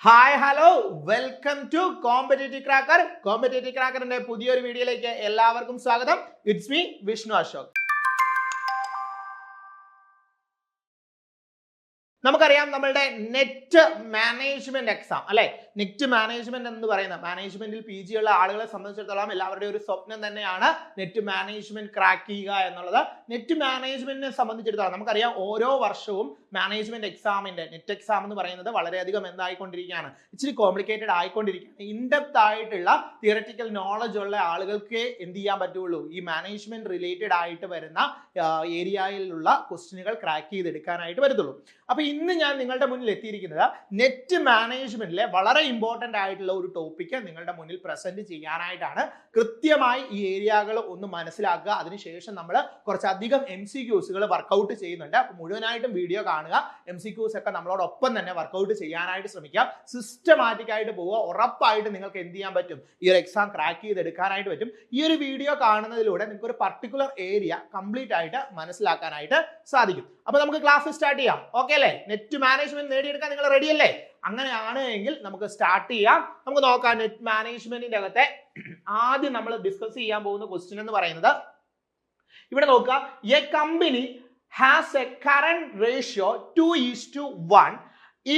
Hi hello welcome to competitive cracker. Competitive ക്രാക്കറിന്റെ പുതിയൊരു വീഡിയോയിലേക്ക് എല്ലാവർക്കും സ്വാഗതം. It's me Vishnu Ashok. നമുക്കറിയാം നമ്മളുടെ നെറ്റ് മാനേജ്മെന്റ് എക്സാം അല്ലെ, നെറ്റ് മാനേജ്മെന്റ് എന്ന് പറയുന്ന മാനേജ്മെന്റിൽ PG ഉള്ള ആളുകളെ സംബന്ധിച്ചിടത്തോളം എല്ലാവരുടെയും ഒരു സ്വപ്നം തന്നെയാണ് നെറ്റ് മാനേജ്മെന്റ് ക്രാക്ക് ചെയ്യുക എന്നുള്ളത്. നെറ്റ് മാനേജ്മെന്റിനെ സംബന്ധിച്ചിടത്തോളം നമുക്കറിയാം ഓരോ വർഷവും മാനേജ്മെന്റ് എക്സാമിന്റെ നെറ്റ് എക്സാം എന്ന് പറയുന്നത് വളരെയധികം എന്തായിക്കൊണ്ടിരിക്കുകയാണ്, ഇച്ചിരി കോംപ്ലിക്കേറ്റഡ് ആയിക്കൊണ്ടിരിക്കുകയാണ്. ഇൻഡെപ്ത് ആയിട്ടുള്ള തിയററ്റിക്കൽ നോളജ് ഉള്ള ആളുകൾക്ക് എന്ത് ചെയ്യാൻ പറ്റുള്ളൂ, ഈ മാനേജ്മെന്റ് റിലേറ്റഡ് ആയിട്ട് വരുന്ന ഏരിയയിലുള്ള ക്വസ്റ്റ്യനുകൾ ക്രാക്ക് ചെയ്തെടുക്കാനായിട്ട് വരത്തുള്ളൂ. അപ്പൊ ഇന്ന് ഞാൻ നിങ്ങളുടെ മുന്നിൽ എത്തിയിരിക്കുന്നത് നെറ്റ് മാനേജ്മെന്റിലെ വളരെ ഇമ്പോർട്ടന്റ് ആയിട്ടുള്ള ഒരു ടോപ്പിക്ക് നിങ്ങളുടെ മുന്നിൽ പ്രസന്റ് ചെയ്യാനായിട്ടാണ്. കൃത്യമായി ഈ ഏരിയകൾ ഒന്ന് മനസ്സിലാക്കുക. അതിനുശേഷം നമ്മൾ കുറച്ചധികം MCQs വർക്കൗട്ട് ചെയ്യുന്നുണ്ട്. അപ്പൊ മുഴുവനായിട്ടും വീഡിയോ കാണുക. MCQs ഒക്കെ നമ്മളോടൊപ്പം തന്നെ വർക്കൗട്ട് ചെയ്യാനായിട്ട് ശ്രമിക്കാം. സിസ്റ്റമാറ്റിക് ആയിട്ട് പോവുക. ഉറപ്പായിട്ട് നിങ്ങൾക്ക് എന്ത് ചെയ്യാൻ പറ്റും, ഈ ഒരു എക്സാം ക്രാക്ക് ചെയ്തെടുക്കാനായിട്ട് പറ്റും. ഈ ഒരു വീഡിയോ കാണുന്നതിലൂടെ നിങ്ങൾക്ക് ഒരു പർട്ടിക്കുലർ ഏരിയ കംപ്ലീറ്റ് ആയിട്ട് മനസ്സിലാക്കാനായിട്ട് സാധിക്കും. അപ്പൊ നമുക്ക് ക്ലാസ് സ്റ്റാർട്ട് ചെയ്യാം. ഓക്കെ അല്ലേ? നെറ്റ് മാനേജ്മെന്റ് നേടിയെടുക്കാൻ നിങ്ങൾ റെഡി അല്ലേ? അങ്ങനെയാണ് എങ്കിൽ നമുക്ക് സ്റ്റാർട്ട് ചെയ്യാം. നമുക്ക് നോക്കാം. നെറ്റ് മാനേജ്മെന്റിന്റെ അകത്തെ ആദ്യം നമ്മൾ ഡിസ്കസ് ചെയ്യാൻ പോകുന്ന ക്വസ്റ്റ്യൻ എന്ന് പറയുന്നത്, ഇവിടെ നോക്കുക, A company has A current ratio 2:1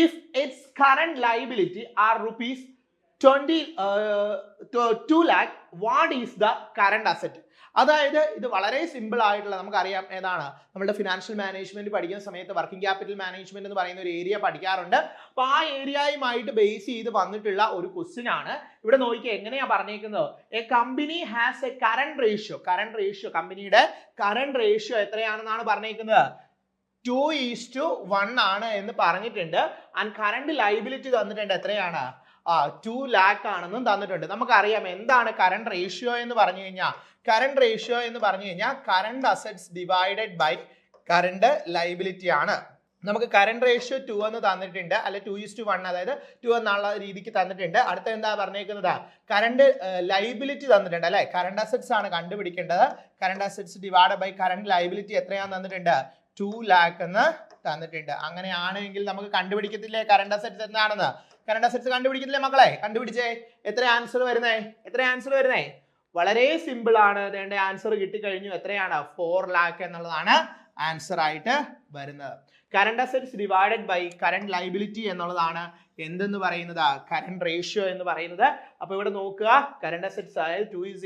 if its current liability are rupees 2 lakh, what is the current asset? അതായത് ഇത് വളരെ സിമ്പിൾ ആയിട്ടുള്ള, നമുക്കറിയാം ഏതാണ്, നമ്മുടെ ഫിനാൻഷ്യൽ മാനേജ്മെന്റ് പഠിക്കുന്ന സമയത്ത് വർക്കിംഗ് ക്യാപിറ്റൽ മാനേജ്മെന്റ് എന്ന് പറയുന്ന ഒരു ഏരിയ പഠിക്കാറുണ്ട്. അപ്പൊ ആ ഏരിയയുമായിട്ട് ബേസ് ചെയ്ത് വന്നിട്ടുള്ള ഒരു ക്വസ്റ്റ്യൻ ആണ്. ഇവിടെ നോക്കിയാൽ എങ്ങനെയാ പറഞ്ഞേക്കുന്നത്, A company has A current ratio, കമ്പനിയുടെ കറന്റ് റേഷ്യോ എത്രയാണെന്നാണ് പറഞ്ഞേക്കുന്നത്, 2:1 ആണ് എന്ന് പറഞ്ഞിട്ടുണ്ട്. ആൻഡ് കറന്റ് ലൈബിലിറ്റി തന്നിട്ടുണ്ട് എത്രയാണ്, 2 lakh ആണെന്നും തന്നിട്ടുണ്ട്. നമുക്കറിയാം എന്താണ് കറന്റ് റേഷ്യോ എന്ന് പറഞ്ഞു കഴിഞ്ഞാൽ, current assets divided by current liability ആണ്. നമുക്ക് കറന്റ് റേഷ്യോ 2 എന്ന് തന്നിട്ടുണ്ട്, അല്ലെ 2:1, അതായത് 2 എന്നുള്ള രീതിക്ക് തന്നിട്ടുണ്ട്. അടുത്ത എന്താ പറഞ്ഞേക്കുന്നത്, കറന്റ് ലൈബിലിറ്റി തന്നിട്ടുണ്ട് അല്ലെ, കറന്റ് അസറ്റ്സ് ആണ് കണ്ടുപിടിക്കേണ്ടത്. Current assets divide by current liability എത്രയാന്ന് തന്നിട്ടുണ്ട്, 2 lakh എന്ന് തന്നിട്ടുണ്ട്. അങ്ങനെയാണെങ്കിൽ നമുക്ക് കണ്ടുപിടിക്കത്തില്ലേ കറന്റ് അസറ്റ്സ് എന്താണെന്ന്? കറന്റ് അസറ്റ്സ് കണ്ടുപിടിക്കത്തില്ലേ മക്കളെ? കണ്ടുപിടിച്ചേ. എത്ര ആൻസർ വരുന്നേ? വളരെ സിമ്പിൾ ആണ്. അതിന്റെ ആൻസർ കിട്ടിക്കഴിഞ്ഞു. എത്രയാണ്? 4 lakh എന്നുള്ളതാണ് ആൻസർ ആയിട്ട് വരുന്നത്. Current assets divided by current liability എന്നുള്ളതാണ് എന്തെന്ന് പറയുന്നത്, കറന്റ് റേഷ്യോ എന്ന് പറയുന്നത്. അപ്പൊ ഇവിടെ നോക്കുക, കറന്റ് അസറ്റ്സ് അതായത് 2 =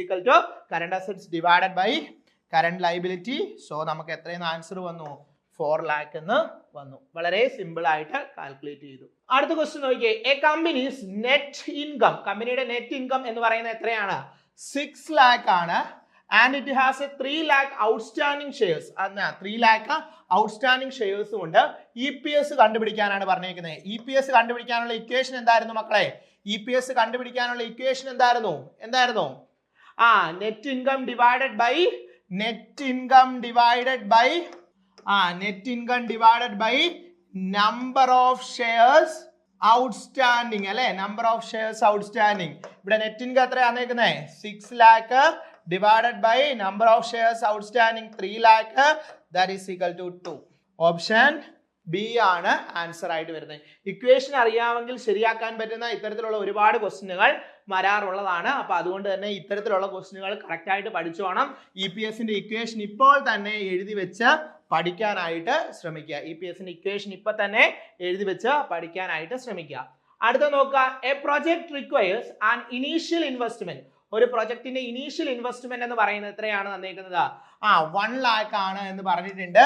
current assets divided by current liability. So നമുക്ക് എത്രയെന്ന് ആൻസർ വന്നു, 4 lakh എന്ന് വന്നു. വളരെ സിമ്പിൾ ആയിട്ട് കാൽക്കുലേറ്റ് ചെയ്തു. അടുത്ത ക്വസ്റ്റ്യൻ നോക്കിയേ, എ കമ്പനീസ് നെറ്റ് ഇൻകം, കമ്പനിയുടെ നെറ്റ് ഇൻകം എന്ന് പറയുന്നത് എത്രയാണ്, 6 lakh ആണ്. And it has a 3 lakh outstanding shares. 3 lakh outstanding ഷെയർസും ഉണ്ട്. EPS കണ്ടുപിടിക്കാനാണ് പറഞ്ഞേക്കുന്നത്. EPS കണ്ടുപിടിക്കാനുള്ള ഇക്വേഷൻ എന്തായിരുന്നു മക്കളെ? EPS കണ്ടുപിടിക്കാനുള്ള ഇക്വേഷൻ എന്തായിരുന്നു? Net income divided by number of shares outstanding അല്ലെ, നമ്പർ ഓഫ് ഷെയർസ് ഔട്ട്സ്റ്റാൻഡിംഗ്. ഇവിടെ നെറ്റ് ഇൻകം എത്രയാണ് തന്നേക്കുന്നത്, 6 lakh divided by number of shares outstanding 3 lakh, that is equal to 2. Option B ആണ് answer ആയിട്ട് വരുന്നത്. Equation അറിയാമെങ്കിൽ ശരിയാക്കാൻ പറ്റുന്ന ഇത്തരത്തിലുള്ള ഒരുപാട് ക്വസ്റ്റ്യനുകൾ വരാറുള്ളതാണ്. അപ്പൊ അതുകൊണ്ട് തന്നെ ഇത്തരത്തിലുള്ള ക്വസ്റ്റ്യനുകൾ കറക്റ്റ് ആയിട്ട് പഠിച്ചോണം. EPSന്റെ ഇക്വേഷൻ ഇപ്പോൾ തന്നെ എഴുതി വെച്ച് പഠിക്കാനായിട്ട് ശ്രമിക്കുക. EPSന്റെ ഇക്വേഷൻ ഇപ്പൊ തന്നെ എഴുതി വെച്ച് പഠിക്കാനായിട്ട് ശ്രമിക്കുക. അടുത്ത നോക്കുക, A project requires an initial investment. ഒരു പ്രൊജക്ടിന്റെ ഇനീഷ്യൽ ഇൻവെസ്റ്റ്മെന്റ് എന്ന് പറയുന്നത് എത്രയാണ് തന്നേക്കുന്നത്, 1 lakh ആണ് എന്ന് പറഞ്ഞിട്ടുണ്ട്.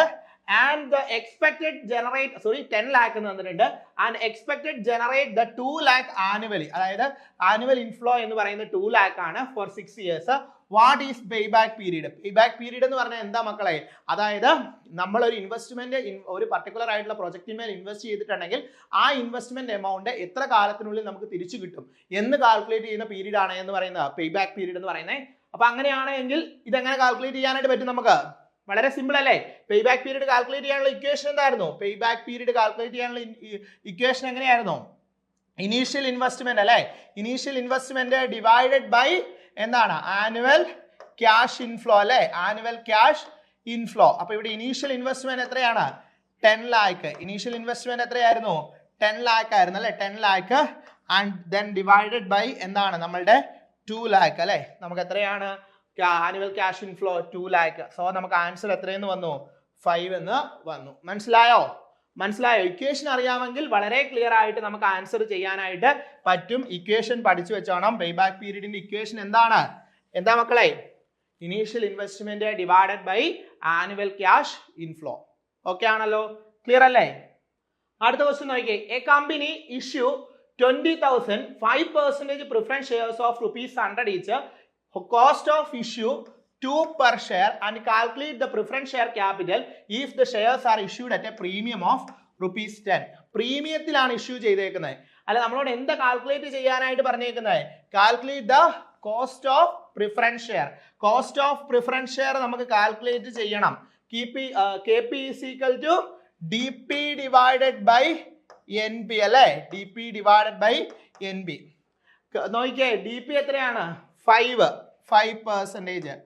And the expected generate 10 lakh എന്ന് തന്നിട്ടുണ്ട്. And expected generate the 2 lakh annually, അതായത് ആനുവൽ ഇൻഫ്ലോ എന്ന് പറയുന്നത് 2 lakh ആണ് for 6 years. What is payback period? Payback period എന്ന് പറഞ്ഞാൽ എന്താ മക്കളെ? അതായത് നമ്മൾ ഒരു ഇൻവെസ്റ്റ്മെന്റ് ഒരു പർട്ടിക്കുലർ ആയിട്ടുള്ള പ്രൊജക്റ്റിന്മേൽ ഇൻവെസ്റ്റ് ചെയ്തിട്ടുണ്ടെങ്കിൽ ആ ഇൻവെസ്റ്റ്മെന്റ് എമൗണ്ട് എത്ര കാലത്തിനുള്ളിൽ നമുക്ക് തിരിച്ചു കിട്ടും എന്ന് കാൽക്കുലേറ്റ് ചെയ്യുന്ന പീരീഡ് ആണ് എന്ന് പറയുന്നത് പേബാക്ക് പീരീഡ് എന്ന് പറയുന്നത്. അപ്പൊ അങ്ങനെയാണെങ്കിൽ ഇതെങ്ങനെ കാൽക്കുലേറ്റ് ചെയ്യാനായിട്ട് പറ്റും നമുക്ക്? വളരെ സിമ്പിൾ അല്ലേ? പേബാക്ക് പീരീഡ് കാൽക്കുലേറ്റ് ചെയ്യാനുള്ള ഇക്വേഷൻ എന്തായിരുന്നു? പേബാക്ക് പീരീഡ് കാൽക്കുലേറ്റ് ചെയ്യാനുള്ള ഇക്വേഷൻ എങ്ങനെയായിരുന്നു? ഇനീഷ്യൽ ഇൻവെസ്റ്റ്മെന്റ് അല്ലെ, ഇനീഷ്യൽ ഇൻവെസ്റ്റ്മെന്റ് ഡിവൈഡഡ് ബൈ എന്താണ്, ആനുവൽ ക്യാഷ് ഇൻഫ്ലോ അല്ലെ, ആനുവൽ ക്യാഷ് ഇൻഫ്ലോ. അപ്പൊ ഇവിടെ ഇനീഷ്യൽ ഇൻവെസ്റ്റ്മെന്റ് എത്രയാണ്? 10 lakh. ഇനീഷ്യൽ ഇൻവെസ്റ്റ്മെന്റ് എത്രയായിരുന്നു? 10 lakh ആയിരുന്നു അല്ലേ, 10 lakh and then divided by എന്താണ് നമ്മളുടെ 2 lakh അല്ലേ. നമുക്ക് എത്രയാണ് annual cash inflow 2 lakh. So നമുക്ക് ആൻസർ എത്രയെന്ന് വന്നു 5 എന്ന് വന്നു. മനസ്സിലായോ? ഇക്വേഷൻ അറിയാമെങ്കിൽ വളരെ ക്ലിയർ ആയിട്ട് നമുക്ക് ആൻസർ ചെയ്യാനായിട്ട് പറ്റും. ഇക്വേഷൻ പഠിച്ചു വെച്ചോണം. പേ ബാക്ക് പീരീഡിന്റെ ഇക്വേഷൻ എന്താ മക്കളെ? Initial investment divided by annual cash inflow. Okay ആണല്ലോ, ക്ലിയർ അല്ലേ? അടുത്ത ക്വസ്റ്റ്യൻ നോക്കിയേ. A company issue 20,000 5% preference shares of ₹100 each. Cost of issue 2 per share and calculate the preference share capital if the shares are issued at a premium of ₹10. പ്രീമിയത്തിലാണ് issue ചെയ്തേക്കുന്നത്. അല്ല, നമ്മളോട് എന്താ calculate ചെയ്യാനായിട്ട് പറഞ്ഞേക്കുന്നത്? Calculate the cost of preference share. Cost of preference share നമുക്ക് calculate ചെയ്യണം. KP is equal to DP divided by NB അല്ലേ, DP divided by NB. നോക്കിയേ, DP എത്രയാണ്? 5%.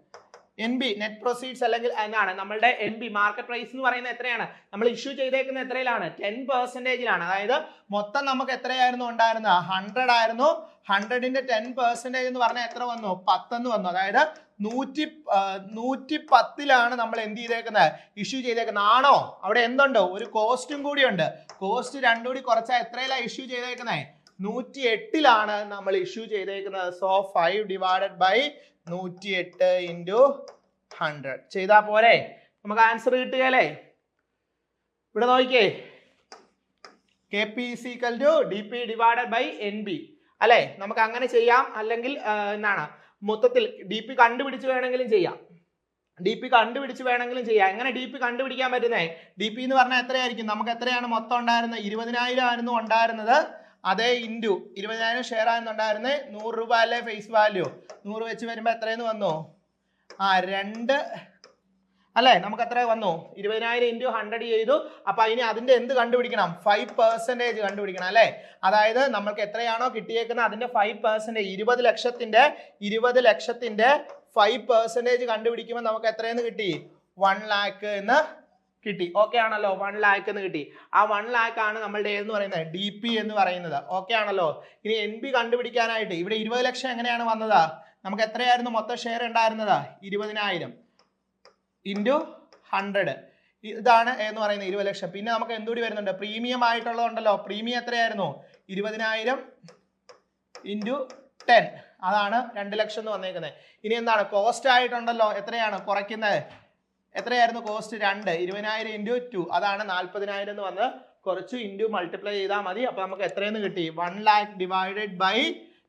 NB നെറ്റ് പ്രൊസീഡ്സ് അല്ലെങ്കിൽ എന്താണ് നമ്മളുടെ NB മാർക്കറ്റ് പ്രൈസ് എന്ന് പറയുന്നത് എത്രയാണ്? നമ്മൾ ഇഷ്യൂ ചെയ്തേക്കുന്ന എത്രയിലാണ്? 10%. അതായത് മൊത്തം നമുക്ക് എത്രയായിരുന്നു ഉണ്ടായിരുന്നത്? 100 ആയിരുന്നു. 100ന്റെ 10% എന്ന് പറഞ്ഞാൽ എത്ര വന്നു? 10 എന്ന് വന്നു. അതായത് 110ലാണ് നമ്മൾ എന്ത് ചെയ്തേക്കുന്നത്? ഇഷ്യൂ ചെയ്തേക്കുന്നത്. ആണോ? അവിടെ എന്തുണ്ട്? ഒരു കോസ്റ്റും കൂടി ഉണ്ട്. കോസ്റ്റ് രണ്ടും കൂടി കുറച്ചാൽ എത്രയിലാണ് ഇഷ്യൂ ചെയ്തേക്കുന്നത്? 108ലാണ് നമ്മൾ ഇഷ്യൂ ചെയ്തേക്കുന്നത്. സോ 5 ഡിവൈഡഡ് ബൈ 108 ഇൻറ്റു 100 ചെയ്താൽ പോരെ? നമുക്ക് ആൻസർ കിട്ടുകയല്ലേ? ഇവിടെ നോക്കിയേ, KP is equal to DP divided by NB അല്ലേ. നമുക്ക് അങ്ങനെ ചെയ്യാം. അല്ലെങ്കിൽ എന്താണ് മൊത്തത്തിൽ DP കണ്ടുപിടിച്ച് വേണമെങ്കിലും ചെയ്യാം. എങ്ങനെ DP കണ്ടുപിടിക്കാൻ പറ്റുന്നേ? DP എന്ന് പറഞ്ഞാൽ എത്രയായിരിക്കും? നമുക്ക് എത്രയാണ് മൊത്തം ഉണ്ടായിരുന്നത്? 20,000 ആയിരുന്നു ഉണ്ടായിരുന്നത്. അതേ ഇൻറ്റു 20,000 ഷെയർ ആയിരുന്നു ഉണ്ടായിരുന്നത്. 100 രൂപ അല്ലേ ഫേസ് വാല്യൂ. 100 വെച്ച് വരുമ്പോൾ എത്രയെന്ന് വന്നു? 2 അല്ലേ. നമുക്ക് എത്ര വന്നു? 20,000 ഇൻറ്റു 100 ചെയ്തു. അപ്പൊ അതിന്റെ എന്ത് കണ്ടുപിടിക്കണം? 5% കണ്ടുപിടിക്കണം അല്ലേ. അതായത് നമ്മൾക്ക് എത്രയാണോ കിട്ടിയേക്കുന്നത് അതിന്റെ 5%, 20 ലക്ഷത്തിന്റെ 5% കണ്ടുപിടിക്കുമ്പോൾ നമുക്ക് എത്രയെന്ന് കിട്ടി? 1 lakh എന്ന് കിട്ടി. ഓക്കെ ആണല്ലോ, 1 lakh എന്ന് കിട്ടി. ആ 1 lakh ആണ് നമ്മളുടെ എന്ന് പറയുന്നത് DP എന്ന് പറയുന്നത്. ഓക്കെ ആണല്ലോ. ഇനി NB കണ്ടുപിടിക്കാനായിട്ട് ഇവിടെ 20 ലക്ഷം എങ്ങനെയാണ് വന്നത്? നമുക്ക് എത്രയായിരുന്നു മൊത്തം ഷെയർ ഉണ്ടായിരുന്നത്? 20,000 ഇൻറ്റു 100 ഇതാണ് എന്ന് പറയുന്നത് 20 ലക്ഷം. പിന്നെ നമുക്ക് എന്തുകൂടി വരുന്നുണ്ട്? പ്രീമിയം ആയിട്ടുള്ളതുണ്ടല്ലോ. പ്രീമിയം എത്രയായിരുന്നു? 20,000 ഇൻറ്റു 10 അതാണ് 2 ലക്ഷം എന്ന് വന്നേക്കുന്നത്. ഇനി എന്താണ് കോസ്റ്റ് ആയിട്ടുണ്ടല്ലോ? എത്രയാണ് കുറയ്ക്കുന്നത്? എത്രയായിരുന്നു കോസ്റ്റ്? 2. 20,000 ഇൻറ്റു 2 അതാണ് 40,000 എന്ന് വന്ന് കുറച്ച് ഇൻറ്റു മൾട്ടിപ്ലൈ ചെയ്താൽ മതി. അപ്പൊ നമുക്ക് എത്രയെന്ന് കിട്ടി? 1 lakh ഡിവൈഡഡ് ബൈ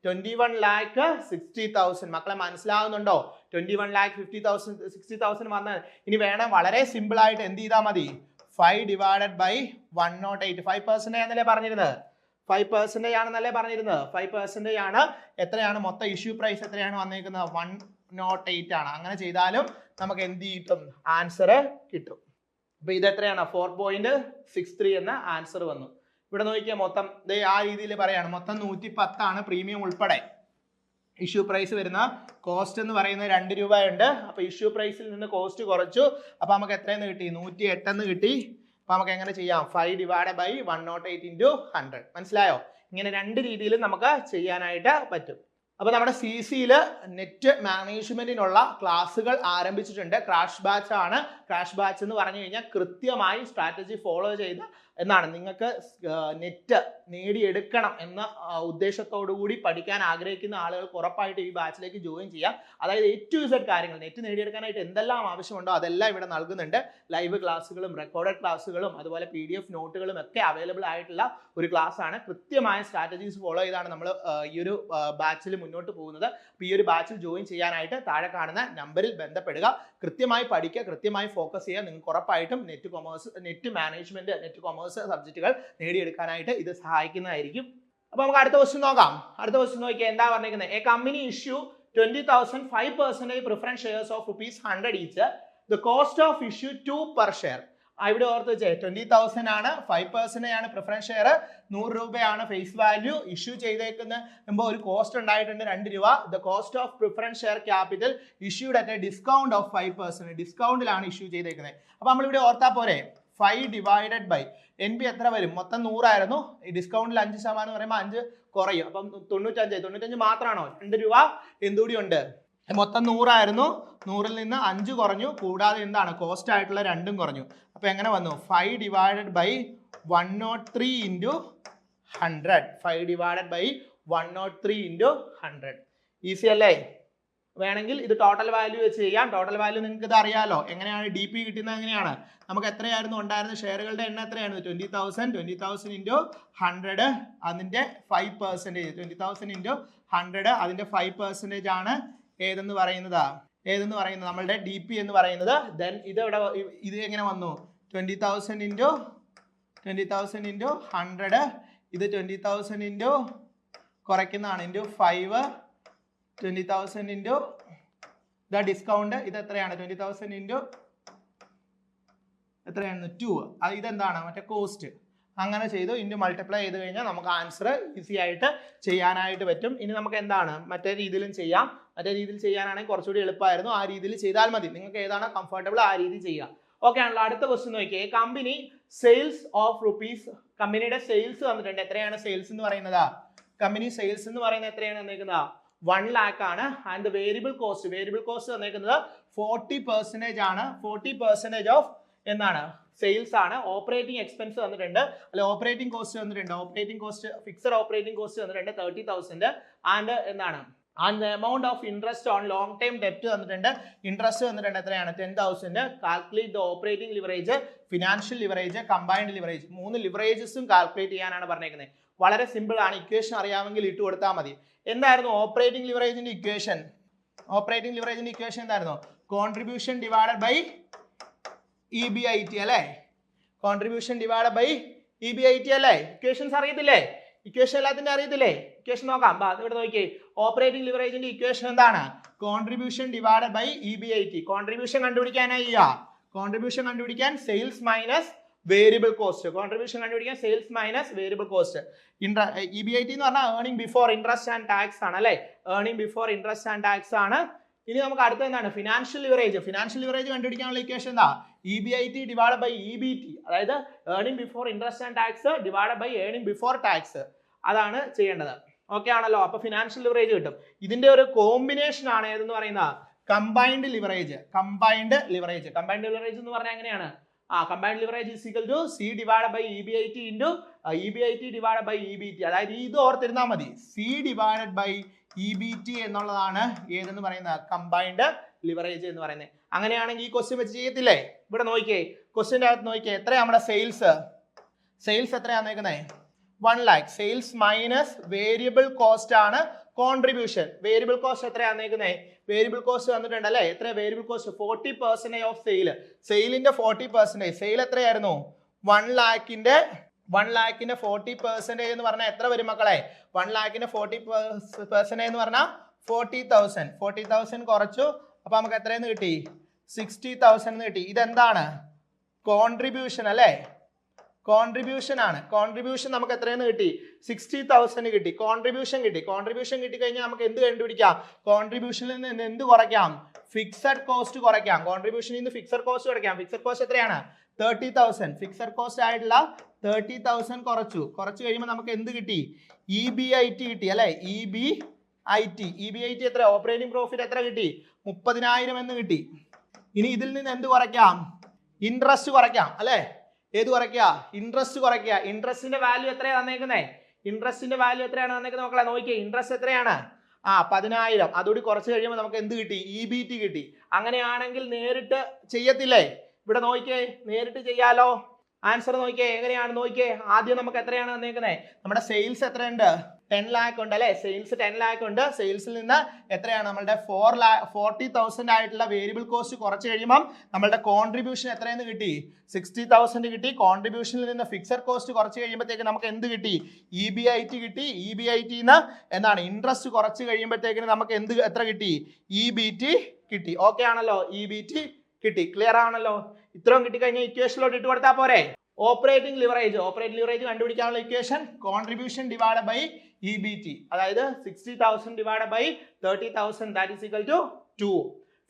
21,60,000. മക്കളെ മനസ്സിലാവുന്നുണ്ടോ? 21,60,000 വന്നാൽ ഇനി വേണം വളരെ സിമ്പിൾ ആയിട്ട് എന്ത് ചെയ്താൽ മതി? 5 ഡിവൈഡഡ് ബൈ 108. 5% ആണെന്നല്ലേ പറഞ്ഞിരുന്നത്? 5% ആണെന്നല്ലേ പറഞ്ഞിരുന്നത്? 5% ആണ്. എത്രയാണ് മൊത്തം ഇഷ്യൂ പ്രൈസ്? എത്രയാണ് വന്നേക്കുന്നത്? 108 ആണ്. അങ്ങനെ ചെയ്താലും നമുക്ക് എന്ത് കിട്ടും? ആൻസർ കിട്ടും. അപ്പൊ ഇത് എത്രയാണ്? 4.63 എന്ന ആൻസർ വന്നു. ഇവിടെ നോക്കിയാൽ മൊത്തം ആ രീതിയിൽ പറയാണ്. മൊത്തം 110 ആണ് പ്രീമിയം ഉൾപ്പെടെ. ഇഷ്യൂ പ്രൈസ് വരുന്ന കോസ്റ്റ് എന്ന് പറയുന്നത് 2 രൂപയുണ്ട്. അപ്പൊ ഇഷ്യൂ പ്രൈസിൽ നിന്ന് കോസ്റ്റ് കുറച്ചു. അപ്പൊ നമുക്ക് എത്രയെന്ന് കിട്ടി? 108 എന്ന് കിട്ടി. അപ്പൊ നമുക്ക് എങ്ങനെ ചെയ്യാം? 5 ഡിവൈഡഡ് ബൈ 108 ഇൻറ്റു 100. മനസ്സിലായോ? ഇങ്ങനെ 2 രീതിയിലും നമുക്ക് ചെയ്യാനായിട്ട് പറ്റും. അപ്പൊ നമ്മുടെ CCയിൽ നെറ്റ് മാനേജ്മെന്റിനുള്ള ക്ലാസ്സുകൾ ആരംഭിച്ചിട്ടുണ്ട്. ക്രാഷ് ബാച്ച് ആണ്. ക്രാഷ് ബാച്ച് എന്ന് പറഞ്ഞു കഴിഞ്ഞാൽ കൃത്യമായി സ്ട്രാറ്റജി ഫോളോ ചെയ്ത് എന്നാണ് നിങ്ങൾക്ക് നെറ്റ് നേടിയെടുക്കണം എന്ന ഉദ്ദേശത്തോടു കൂടി പഠിക്കാൻ ആഗ്രഹിക്കുന്ന ആളുകൾക്ക് ഉറപ്പായിട്ട് ഈ ബാച്ചിലേക്ക് ജോയിൻ ചെയ്യാം. അതായത് A to Z കാര്യങ്ങൾ നെറ്റ് നേടിയെടുക്കാനായിട്ട് എന്തെല്ലാം ആവശ്യമുണ്ടോ അതെല്ലാം ഇവിടെ നൽകുന്നുണ്ട്. ലൈവ് ക്ലാസ്സുകളും റെക്കോർഡഡ് ക്ലാസ്സുകളും അതുപോലെ PDF നോട്ടുകളും ഒക്കെ അവൈലബിൾ ആയിട്ടുള്ള ഒരു ക്ലാസ് ആണ്. കൃത്യമായ സ്ട്രാറ്റജീസ് ഫോളോ ചെയ്താണ് നമ്മൾ ഈ ഒരു ബാച്ചിൽ മുന്നോട്ട് പോകുന്നത്. അപ്പോൾ ഈ ഒരു ബാച്ചിൽ ജോയിൻ ചെയ്യാനായിട്ട് താഴെ കാണുന്ന നമ്പറിൽ ബന്ധപ്പെടുക. കൃത്യമായി പഠിക്കുക, കൃത്യമായി ഫോക്കസ് ചെയ്യുക. നിങ്ങൾക്ക് ഉറപ്പായിട്ടും NET commerce, NET management, NET commerce സബ്ജക്റ്റുകൾ നേടിയെടുക്കാനായിട്ട് ഇത് സഹായിക്കുന്നതായിരിക്കും. അപ്പൊ നമുക്ക് അടുത്ത ക്വസ്റ്റ്യൻ നോക്കാം. അടുത്ത ക്വസ്റ്റ്യൻ നോക്കിയാൽ എന്താ പറഞ്ഞിരിക്കുന്നത്? A company issue 20,000 5% preference shares of ₹100 each. The cost of issue 2 per share. ഇവിടെ ഓർത്ത് വെച്ചേ 20,000 ആണ്, 5% ആണ് പ്രിഫറൻസ് ഷെയർ, 100 രൂപയാണ് ഫേസ് വാല്യൂ. ഇഷ്യൂ ചെയ്തേക്കുന്ന ഒരു കോസ്റ്റ് ഉണ്ടായിട്ടുണ്ട് 2 രൂപ. The cost of preference share capital issued at a discount of 5%. ഡിസ്കൗണ്ടിലാണ് ഇഷ്യൂ ചെയ്തേക്കുന്നത്. അപ്പൊ നമ്മളിവിടെ ഓർത്താ പോരെ 5 ഡിവൈഡഡ് ബൈ NP എത്ര വരും? മൊത്തം 100 ആയിരുന്നു. ഈ ഡിസ്കൗണ്ടിൽ 5% പറയുമ്പോൾ 5 കുറയും. അപ്പം 95 മാത്രമാണോ? 2 രൂപ എന്തുകൂടി ഉണ്ട്? മൊത്തം 100 ആയിരുന്നു. 100ൽ നിന്ന് 5 കുറഞ്ഞു. കൂടാതെ എന്താണ് കോസ്റ്റ് ആയിട്ടുള്ള 2 കുറഞ്ഞു. അപ്പൊ എങ്ങനെ വന്നു? 5 divided by 103 into 100. 5 divided by 103 into 100. Easy അല്ലേ? വേണമെങ്കിൽ ഇത് ടോട്ടൽ വാല്യൂ വെച്ച് ചെയ്യാം. ടോട്ടൽ വാല്യൂ നിങ്ങൾക്ക് ഇത് അറിയാലോ. എങ്ങനെയാണ് DP കിട്ടുന്നത്? എങ്ങനെയാണ്? നമുക്ക് എത്രയായിരുന്നു ഉണ്ടായിരുന്ന ഷെയറുകളുടെ എണ്ണം എത്രയാണ്? 20,000 ഇൻറ്റു 100 അതിൻ്റെ 5%. 20,000 ഇൻറ്റു 100 അതിൻ്റെ 5% ആണ് ഏതെന്ന് പറയുന്നത് നമ്മളുടെ DP എന്ന് പറയുന്നത്. ദെൻ ഇത് എങ്ങനെ വന്നു? 20,000 ഇൻറ്റു 100. ഇത് 20,000 ഇൻറ്റു കുറയ്ക്കുന്നതാണ് ഇൻറ്റു 5. 20,000 ഇൻറ്റു ഇതാ ഡിസ്കൗണ്ട്. ഇത് എത്രയാണ്? 20,000 ഇൻറ്റു എത്രയാണ്? 2. ഇതെന്താണ്? മറ്റേ കോസ്റ്റ്. അങ്ങനെ ചെയ്തു ഇൻറ്റു മൾട്ടിപ്ലൈ ചെയ്ത് കഴിഞ്ഞാൽ നമുക്ക് ആൻസർ ഈസി ആയിട്ട് ചെയ്യാനായിട്ട് പറ്റും. ഇനി നമുക്ക് എന്താണ് മറ്റേ രീതിയിലും ചെയ്യാം. മറ്റേ രീതിയിൽ ചെയ്യാനാണെങ്കിൽ കുറച്ചുകൂടി എളുപ്പമായിരുന്നു. ആ രീതിയിൽ ചെയ്താൽ മതി. നിങ്ങൾക്ക് ഏതാണോ കംഫർട്ടബിൾ ആ രീതി ചെയ്യുക. ഓക്കെ ആണല്ലോ. അടുത്ത ക്വസ്റ്റ്യൻ നോക്കിയേ. Company sales of rupees. കമ്പനിയുടെ സെയിൽസ് വന്നിട്ടുണ്ട്. എത്രയാണ് സെയിൽസ് എന്ന് പറയുന്നത്? കമ്പനി സെയിൽസ് എന്ന് പറയുന്നത് എത്രയാണ് വന്നേക്കുന്നത്? 1 lakh ആണ്. ആൻഡ് വേരിയബിൾ കോസ്റ്റ് വന്നേക്കുന്നത് 40% ആണ്. 40% ഓഫ് എന്താണ്? സെയിൽസ് ആണ്. ഓപ്പറേറ്റിംഗ് എക്സ്പെൻസ് വന്നിട്ടുണ്ട്. അല്ലെ ഓപ്പറേറ്റിംഗ് കോസ്റ്റ് വന്നിട്ടുണ്ട്. ഫിക്സഡ് ഓപ്പറേറ്റിംഗ് കോസ്റ്റ് വന്നിട്ടുണ്ട് 30,000. ആൻഡ് എന്താണ്? And the amount of interest on long time ഡെപ്റ്റ് വന്നിട്ടുണ്ട്. ഇൻട്രസ്റ്റ് വന്നിട്ടുണ്ട് എത്രയാണ്? 10,000. Calculate the operating leverage, financial leverage, combined leverage. 3 ലിവറേജസും കാൽക്കുലേറ്റ് ചെയ്യാനാണ് പറഞ്ഞേക്കുന്നത്. വളരെ സിമ്പിൾ ആണ്. ഇക്വേഷൻ അറിയാമെങ്കിൽ ഇട്ട് കൊടുത്താൽ മതി. എന്തായിരുന്നു ഓപ്പറേറ്റിംഗ് ലിവറേജിന്റെ ഇക്വേഷൻ? എന്തായിരുന്നു? കോൺട്രിബ്യൂഷൻ ഡിവൈഡഡ് ബൈ EBIT അല്ലേ? കോൺട്രിബ്യൂഷൻ ഡിവൈഡഡ് ബൈ EBIT അല്ലേ? ഇക്വേഷൻസ് അറിയത്തില്ലേ? ഇക്വേഷൻ എല്ലാത്തിന്റെ അറിയത്തില്ലേ? ഇക്വേഷൻ നോക്കാം. ഇവിടെ നോക്കിയേ. ഓപ്പറേറ്റിംഗ് ലിവറേജിന്റെ ഇക്വേഷൻ എന്താണ്? Contribution divided by EBIT. Contribution കണ്ടുപിടിക്കാനായി sales minus variable cost. EBIT എന്ന് പറഞ്ഞാൽ earning before interest and tax ആണ് അല്ലേ? ആണ്. ഇനി നമുക്ക് അടുത്ത എന്താണ്? ഫിനാൻഷ്യൽ ലിവറേജ് കണ്ടുപിടിക്കാനുള്ള ഇക്വേഷൻ എന്താ? EBIT divide by EBT. അതായത് earning before interest and tax divide by earning before tax. അതാണ് ചെയ്യേണ്ടത്. ഓക്കെ ആണല്ലോ. അപ്പൊ ഫിനാൻഷ്യൽ ലിവറേജ് കിട്ടും. ഇതിന്റെ ഒരു കോമ്പിനേഷൻ ആണ് ഏതെന്ന് പറയുന്നത്? കമ്പൈൻഡ് ലിവറേജ് എന്ന് പറഞ്ഞാൽ എങ്ങനെയാണ്? Combined leverage is equal to C divide by EBIT into EBIT divide by EBT. അതായത് ഇത് ഓർത്തിരുന്നാൽ മതി. C ഡിവൈഡഡ് ബൈ EBT എന്നുള്ളതാണ് ഏതെന്ന് പറയുന്നത്? കമ്പൈൻഡ് ലിവറേജ് എന്ന് പറയുന്നത്. അങ്ങനെയാണെങ്കിൽ ഈ ക്വസ്റ്റ്യൻ വെച്ച് ചെയ്യത്തില്ലേ? ഇവിടെ നോക്കിയേ. ക്വസ്റ്റ്യൻ്റെ അകത്ത് നോക്കിയേ. എത്രയാണ് നമ്മുടെ സെയിൽസ് എത്രയാണ് വന്നേക്കുന്നത്? 1 lakh. Sales minus variable cost ആണ് കോൺട്രിബ്യൂഷൻ. വേരിയബിൾ കോസ്റ്റ് എത്രയാണ് വന്നേക്കുന്നത്? വേരിയബിൾ കോസ്റ്റ് വന്നിട്ടുണ്ട് അല്ലേ? എത്ര വേരിയബിൾ കോസ്റ്റ്? 40% ഓഫ് സെയിലിന്റെ 40%. സെയിൽ എത്രയായിരുന്നു? 1 lakhന്റെ 40% എന്ന് പറഞ്ഞാൽ എത്ര വരും മക്കളെ? 1 lakhന്റെ 40% എന്ന് പറഞ്ഞാൽ 40,000. 40,000 കുറച്ചു. അപ്പൊ നമുക്ക് എത്രയെന്ന് കിട്ടി? 60,000 എന്ന് കിട്ടി. ഇതെന്താണ്? കോൺട്രിബ്യൂഷൻ അല്ലേ? കോൺട്രിബ്യൂഷൻ ആണ്. കോൺട്രിബ്യൂഷൻ നമുക്ക് എത്രയെന്ന് കിട്ടി? 60,000 കിട്ടി. കോൺട്രിബ്യൂഷൻ കിട്ടിക്കഴിഞ്ഞാൽ നമുക്ക് എന്ത് കണ്ടുപിടിക്കാം? കോൺട്രിബ്യൂഷനിൽ നിന്ന് എന്ത് കുറയ്ക്കാം? ഫിക്സഡ് കോസ്റ്റ് കുറയ്ക്കാം. കോൺട്രിബ്യൂഷനിൽ നിന്ന് ഫിക്സഡ് കോസ്റ്റ് കുറയ്ക്കാം. ഫിക്സഡ് കോസ്റ്റ് എത്രയാണ്? 30,000. ഫിക്സഡ് കോസ്റ്റ് ആയിട്ടുള്ള 30,000 കുറച്ചു കഴിയുമ്പോൾ നമുക്ക് എന്ത് കിട്ടി? EBIT കിട്ടി അല്ലെ? EBIT എത്ര? ഓപ്പറേറ്റിംഗ് പ്രോഫിറ്റ് എത്ര കിട്ടി? 30,000 എന്ന് കിട്ടി. ഇനി ഇതിൽ നിന്ന് എന്ത് കുറയ്ക്കാം? ഇൻട്രസ്റ്റ് കുറയ്ക്കാം അല്ലെ? ഏത് കുറയ്ക്കുക? ഇൻട്രസ്റ്റ് കുറയ്ക്കുക. ഇൻട്രസ്റ്റിന്റെ വാല്യൂ എത്രയാണ് വന്നേക്കുന്നത്? മക്കളെ നോക്കിയേ. ഇൻട്രസ്റ്റ് എത്രയാണ്? 10,000. അതുകൂടി കുറച്ച് കഴിയുമ്പോൾ നമുക്ക് എന്ത് കിട്ടി? EBT കിട്ടി. അങ്ങനെയാണെങ്കിൽ നേരിട്ട് ചെയ്യത്തില്ലേ? ഇവിടെ നോക്കിയേ. നേരിട്ട് ചെയ്യാലോ. ആൻസർ നോക്കിയേ. എങ്ങനെയാണ് നോക്കിയേ. ആദ്യം നമുക്ക് എത്രയാണ് വന്നേക്കുന്നത്? നമ്മുടെ സെയിൽസ് എത്രയുണ്ട്? 10 lakh ഉണ്ട് അല്ലെ? സെയിൽസ് 10 lakh ഉണ്ട്. സെയിൽസിൽ നിന്ന് എത്രയാണ്? നമ്മളുടെ 40,000 ആയിട്ടുള്ള വേരിയബിൾ കോസ്റ്റ് കുറച്ച് കഴിയുമ്പോൾ നമ്മളുടെ കോൺട്രിബ്യൂഷൻ എത്രയെന്ന് കിട്ടി? 60,000 കിട്ടി. കോൺട്രിബ്യൂഷനിൽ നിന്ന് ഫിക്സഡ് കോസ്റ്റ് കുറച്ച് കഴിയുമ്പോഴത്തേക്ക് നമുക്ക് എന്ത് കിട്ടി? EBIT കിട്ടി. EBIT-ന്ന് എന്താണ്? ഇൻട്രസ്റ്റ് കുറച്ച് കഴിയുമ്പോഴത്തേക്കിന് നമുക്ക് എത്ര കിട്ടി? EBT കിട്ടി. ഓക്കെ ആണല്ലോ? EBT കിട്ടി. ക്ലിയർ ആണല്ലോ? ഇത്രയും കിട്ടിക്കഴിഞ്ഞാൽ ഇക്വേഷനിലോട്ട് ഇട്ട് കൊടുത്താൽ പോരെ? ഓപ്പറേറ്റിംഗ് ലിവറേജ് കണ്ടുപിടിക്കാനുള്ള equation contribution divide by EBT. അതായത് 60,000 divide by 30,000 that is equal to 2.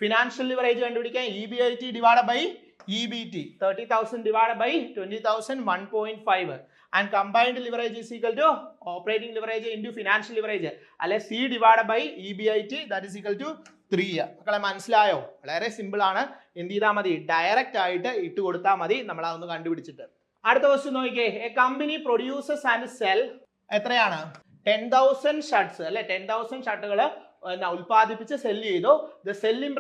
Financial leverage കണ്ടുപിടിക്കാൻ EBIT divide by EBT 30,000 divided by 20,000 1.5 and combined leverage is equal to operating leverage into financial leverage അല്ലെ C divided by EBIT that is equal to 3. മക്കളെ മനസ്സിലായോ? വളരെ simple ആണ്. എന്ത് ചെയ്താൽ മതി? Direct ആയിട്ട് ഇട്ട് കൊടുത്താൽ മതി. നമ്മൾ അതൊന്ന് കണ്ടുപിടിച്ചിട്ട്. അടുത്ത ക്വസ്റ്റ്യൻ നോക്കിയേ. A company produces and sell എത്രയാണ്? 10,000 ഷർട്ട്സ് അല്ലെ 10,000 ഷർട്ടുകൾ ഉൽപ്പാദിപ്പിച്ച് സെല് ചെയ്തു. ദ സെല്ലിംഗ്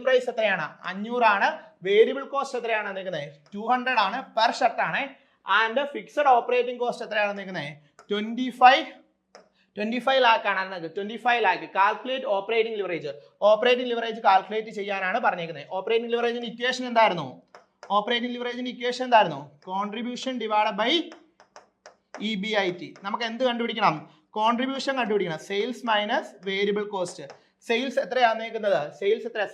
പ്രൈസ് എത്രയാണ്? 500 ആണ്. വേരിയബിൾ കോസ്റ്റ് എത്രയാണ് നിൽക്കുന്നത്? 200 ആണ് പെർ ഷർട്ട് ആണ്. ആൻഡ് ഫിക്സഡ് ഓപ്പറേറ്റിംഗ് കോസ്റ്റ് എത്രയാണ് നിൽക്കുന്നത്? 25 lakh ആണ്. 25 lakh. Calculate operating leverage calculate ചെയ്യാനാണ് പറഞ്ഞേക്കുന്നത്. ഓപ്പറേറ്റിംഗ് ലിവറേജിന്റെ ഇക്വേഷൻ എന്തായിരുന്നു? Contribution divided by EBIT. നമുക്ക് എന്ത് കണ്ടുപിടിക്കണം? കോൺട്രിബ്യൂഷൻ കണ്ടുപിടിക്കണം. Sales minus variable cost. Sales എത്രയാണ് നിൽക്കുന്നത്?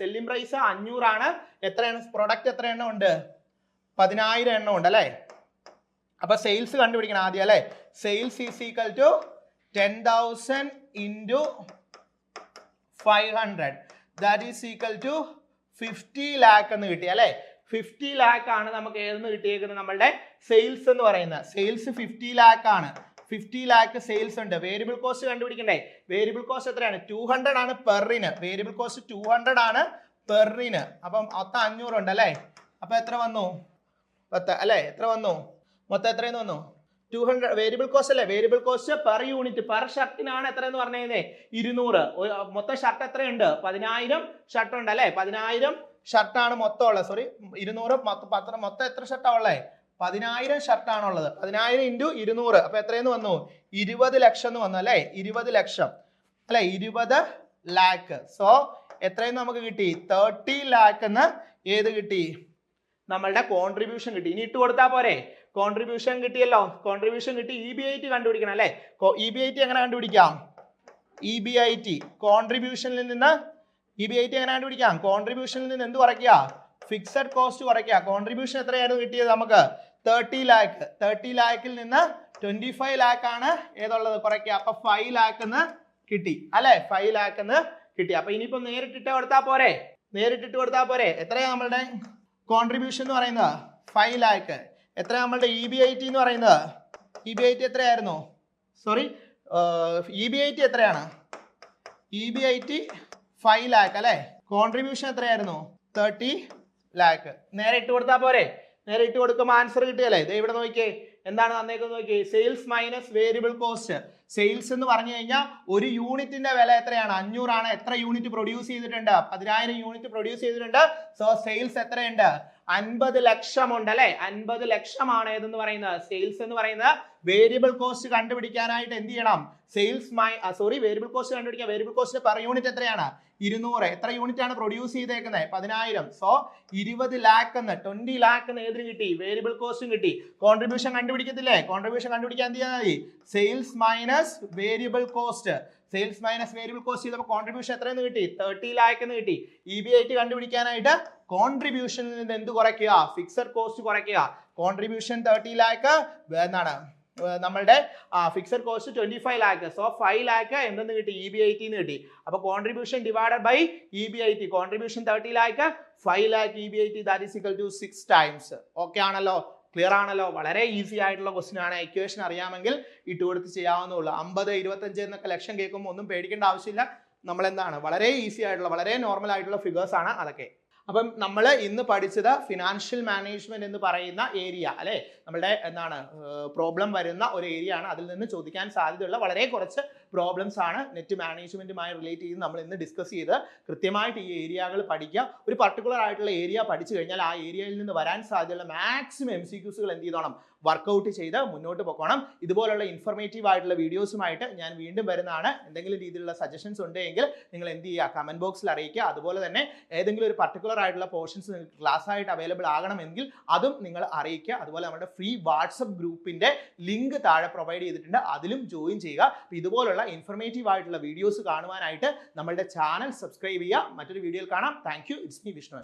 സെല്ലിംഗ് പ്രൈസ് 500 ആണ്. എത്രയാണ് പ്രൊഡക്റ്റ്? എത്ര എണ്ണം ഉണ്ട്? 10,000 എണ്ണം ഉണ്ട് അല്ലെ. അപ്പൊ സെയിൽസ് കണ്ടുപിടിക്കണം ആദ്യം അല്ലെ. Sales is equal to 10,000 into 500 that is equal to 50 lakh എന്ന് കിട്ടി അല്ലെ. 50 lakh ആണ് നമുക്ക് ഏതെന്ന് കിട്ടിയേക്കുന്നത്? നമ്മളുടെ സെയിൽസ് എന്ന് പറയുന്നത്. സെയിൽസ് 50 lakh ആണ്. 50 lakh സെയിൽസ് ഉണ്ട്. വേരിയബിൾ കോസ്റ്റ് കണ്ടുപിടിക്കണ്ടേ? വേരിയബിൾ കോസ്റ്റ് എത്രയാണ്? 200 ആണ് പെറിന്. വേരിയബിൾ കോസ്റ്റ് 200 ആണ് പെറിന്. അപ്പം മൊത്തം 500 ഉണ്ട് അല്ലെ. അപ്പൊ എത്ര വന്നു? 10 അല്ലെ. എത്ര വന്നു? മൊത്തം എത്രയെന്ന് വന്നു? 200. വേരിയബിൾ കോസ്റ്റ് അല്ലേ? Variable cost per unit per ഷർട്ടിനാണ് എത്രയെന്ന് പറഞ്ഞേ? 200. മൊത്തം ഷർട്ട് എത്രയുണ്ട്? 10,000 ഷർട്ട് ഉണ്ട് അല്ലെ. 10,000 ഷർട്ടാണ് മൊത്തം ഉള്ളത്. സോറി 200 മൊത്തം എത്ര ഷർട്ടാ ഉള്ളത്? 10,000 ഷർട്ടാണുള്ളത്. 10,000 into 200 അപ്പൊ എത്രയെന്ന് വന്നു? 20 ലക്ഷം എന്ന് വന്നു അല്ലെ. 20 ലക്ഷം അല്ലെ. 20 lakh. സോ എത്രയെന്ന് നമുക്ക് കിട്ടി? 30 lakh എന്ന് ഏത് കിട്ടി? നമ്മളുടെ കോൺട്രിബ്യൂഷൻ കിട്ടി. ഇനി ഇട്ട് കൊടുത്താൽ പോരെ? കോൺട്രിബ്യൂഷൻ കിട്ടിയല്ലോ. കോൺട്രിബ്യൂഷൻ കിട്ടി. EBIT കണ്ടുപിടിക്കണം അല്ലെ. EBIT എങ്ങനെ കണ്ടുപിടിക്കാം? EBIT കോൺട്രിബ്യൂഷനിൽ നിന്ന് EBIT എങ്ങനെ കണ്ടുപിടിക്കാം? കോൺട്രിബ്യൂഷനിൽ നിന്ന് എന്ത് കുറയ്ക്കുക? ഫിക്സഡ് കോസ്റ്റ് കുറയ്ക്കുക. കോൺട്രിബ്യൂഷൻ എത്രയായിരുന്നു കിട്ടിയത് നമുക്ക്? 30 lakh. 30 lakhൽ നിന്ന് 25 lakh ആണ് ഏതുള്ളത്? കുറയ്ക്കുക. അപ്പൊ 5 lakh എന്ന് കിട്ടി അല്ലെ. 5 lakh എന്ന് കിട്ടി. അപ്പൊ ഇനിയിപ്പോ നേരിട്ടിട്ട് കൊടുത്താൽ പോരെ? എത്രയാ നമ്മളുടെ കോൺട്രിബ്യൂഷൻ എന്ന് പറയുന്നത്? 5 lakh. എത്ര നമ്മളുടെ EBIT എന്ന് പറയുന്നത്? EBIT എത്രയായിരുന്നു? സോറി EBIT എത്രയാണ്? EBIT 5 lakh അല്ലെ. കോൺട്രിബ്യൂഷൻ എത്രയായിരുന്നു? 30 lakh. നേരെ ഇട്ട് കൊടുത്താൽ പോരെ? നേരെ ഇട്ട് കൊടുക്കുമ്പോൾ ആൻസർ കിട്ടിയല്ലേ. ഇത് ഇവിടെ നോക്കിയേ. എന്താണ് തന്നേക്കുന്നത് നോക്കിയേ. Sales minus variable cost. Sales എന്ന് പറഞ്ഞു കഴിഞ്ഞാൽ ഒരു യൂണിറ്റിന്റെ വില എത്രയാണ്? 500 ആണ്. എത്ര യൂണിറ്റ് പ്രൊഡ്യൂസ് ചെയ്തിട്ടുണ്ട്? 10,000 യൂണിറ്റ് പ്രൊഡ്യൂസ് ചെയ്തിട്ടുണ്ട്. സോ സെയിൽസ് എത്രയുണ്ട്? 50 ലക്ഷം ഉണ്ട് അല്ലെ. 50 ലക്ഷമാണ് ഏതെന്ന് പറയുന്നത്? സെയിൽസ് എന്ന് പറയുന്നത്. വേരിയബിൾ കോസ്റ്റ് കണ്ടുപിടിക്കാനായിട്ട് എന്ത് ചെയ്യണം? വേരിയബിൾ കോസ്റ്റ് കണ്ടുപിടിക്കാം. വേരിയബിൾ കോസ്റ്റ് പെർ യൂണിറ്റ് എത്രയാണ്? 200. എത്ര യൂണിറ്റ് ആണ് പ്രൊഡ്യൂസ് ചെയ്തേക്കുന്നത്? 10,000. സോ 20 lakh എന്ന് 20 lakh എന്ന് ഏതിന് കിട്ടി? വേരിയബിൾ കോസ്റ്റും കിട്ടി. കോൺട്രിബ്യൂഷൻ കണ്ടുപിടിക്കത്തില്ലേ? കോൺട്രിബ്യൂഷൻ കണ്ടുപിടിക്കാൻ എന്ത് ചെയ്താൽ മതി? Sales minus variable cost. Sales minus variable cost ചെയ്തപ്പോൾ കോൺട്രിബ്യൂഷൻ എത്രയെന്ന് കിട്ടി? 30 lakh എന്ന് കിട്ടി. EBIT കണ്ടുപിടിക്കാനായിട്ട് കോൺട്രിബ്യൂഷനിൽ നിന്ന് എന്ത് കുറയ്ക്കുക? ഫിക്സഡ് കോസ്റ്റ് കുറയ്ക്കുക. കോൺട്രിബ്യൂഷൻ 30 lakh എന്താണ് നമ്മളുടെ fixed cost 25 lakh. So 5 lakh എന്തെന്ന് കിട്ടി? EBIT എന്ന് കിട്ടി. അപ്പൊ contribution divided by EBIT. Contribution 30 lakh, 5 lakh EBIT that is equal to 6 times. Okay ആണല്ലോ? ക്ലിയർ ആണല്ലോ? വളരെ ഈസി ആയിട്ടുള്ള ക്വസ്റ്റ്യൻ ആണ്. ഇക്വേഷൻ അറിയാമെങ്കിൽ ഇട്ട് കൊടുത്ത് ചെയ്യാവുന്നതുള്ളൂ. 50, 25 എന്നൊക്കെ ലക്ഷം കേൾക്കുമ്പോൾ ഒന്നും പേടിക്കേണ്ട ആവശ്യമില്ല. നമ്മൾ എന്താണ് വളരെ ഈസി ആയിട്ടുള്ള വളരെ നോർമൽ ആയിട്ടുള്ള ഫിഗേഴ്സ് ആണ് അതൊക്കെ. അപ്പം നമ്മൾ ഇന്ന് പഠിച്ചത് ഫിനാൻഷ്യൽ മാനേജ്മെന്റ് എന്ന് പറയുന്ന ഏരിയ അല്ലെ. നമ്മുടെ എന്താണ് പ്രോബ്ലം വരുന്ന ഒരു ഏരിയ ആണ്. അതിൽ നിന്ന് ചോദിക്കാൻ സാധ്യതയുള്ള വളരെ കുറച്ച് പ്രോബ്ലംസ് ആണ് നെറ്റ് മാനേജ്മെന്റുമായി റിലേറ്റ് ചെയ്ത് നമ്മൾ ഇന്ന് ഡിസ്കസ് ചെയ്ത് കൃത്യമായിട്ട് ഈ ഏരിയകൾ പഠിക്കുക. ഒരു പർട്ടിക്കുലർ ആയിട്ടുള്ള ഏരിയ പഠിച്ചു കഴിഞ്ഞാൽ ആ ഏരിയയിൽ നിന്ന് വരാൻ സാധ്യതയുള്ള മാക്സിമം MCQs എന്ത് ചെയ്തോണം? വർക്കൗട്ട് ചെയ്ത് മുന്നോട്ട് പോകണം. ഇതുപോലുള്ള ഇൻഫർമേറ്റീവ് ആയിട്ടുള്ള വീഡിയോസുമായിട്ട് ഞാൻ വീണ്ടും വരുന്നതാണ്. എന്തെങ്കിലും രീതിയിലുള്ള സജഷൻസ് ഉണ്ടെങ്കിൽ നിങ്ങൾ എന്ത് ചെയ്യുക? കമന്റ് ബോക്സിൽ അറിയിക്കുക. അതുപോലെ തന്നെ ഏതെങ്കിലും ഒരു പർട്ടിക്കുലർ ആയിട്ടുള്ള പോർഷൻസ് നിങ്ങൾക്ക് ക്ലാസ് ആയിട്ട് അവൈലബിൾ ആകണമെങ്കിൽ അതും നിങ്ങൾ അറിയിക്കുക. അതുപോലെ നമ്മുടെ ഫ്രീ വാട്സപ്പ് ഗ്രൂപ്പിന്റെ ലിങ്ക് താഴെ പ്രൊവൈഡ് ചെയ്തിട്ടുണ്ട്. അതിലും ജോയിൻ ചെയ്യുക. ഇതുപോലുള്ള ഇൻഫർമേറ്റീവ് ആയിട്ടുള്ള വീഡിയോസ് കാണുവാനായിട്ട് നമ്മളുടെ ചാനൽ സബ്സ്ക്രൈബ് ചെയ്യുക. മറ്റൊരു വീഡിയോയിൽ കാണാം. Thank you. It's me Vishnu.